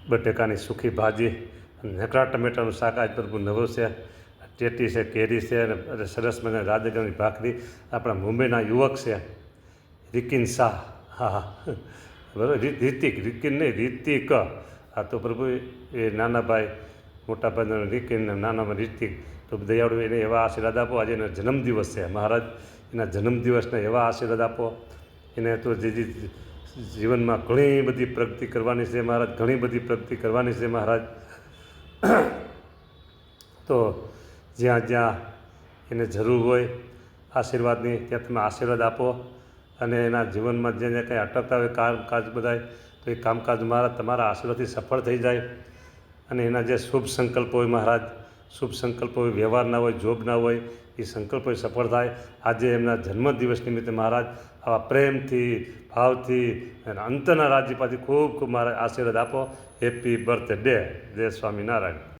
બટેકાની સૂકી ભાજી, નકરા ટમેટાનું શાક આજ પ્રભુ નવું છે, ટેટી છે, કેરી છે અને સરસ મજાની રાજગરાની ભાખરી. આપણા મુંબઈના યુવક છે રિકિન શાહ, હા હા બરાબર, રિકિન નહીં, રિતિક. હા તો પ્રભુ એ નાના ભાઈ, મોટા ભાઈ રિકિન, નાના ભાઈ રિતિક. તો દયાળુ એને એવા આશીર્વાદ આપો. આજે એનો જન્મદિવસ છે મહારાજ, એના જન્મદિવસના એવા આશીર્વાદ આપો એને. તો જે જીવનમાં ઘણી બધી પ્રગતિ કરવાની છે મહારાજ, ઘણી બધી પ્રગતિ કરવાની છે મહારાજ. તો જ્યાં જ્યાં એને જરૂર હોય આશીર્વાદની, ત્યાં તમે આશીર્વાદ આપો. અને એના જીવનમાં જ્યાં જ્યાં કંઈ અટકતા હોય કામકાજ બધાય, તો એ કામકાજ મહારાજ તમારા આશીર્વાદથી સફળ થઈ જાય. અને એના જે શુભ સંકલ્પો હોય મહારાજ, શુભ સંકલ્પો હોય, વ્યવહારના હોય, જોબના હોય, એ સંકલ્પો સફળ થાય. આજે એમના જન્મદિવસ નિમિત્તે મહારાજ આવા પ્રેમથી, ભાવથી અને અંતરના રાજ્યપાથી ખૂબ ખૂબ મહારાજ આશીર્વાદ આપો. Happy birthday. જય સ્વામિનારાયણ.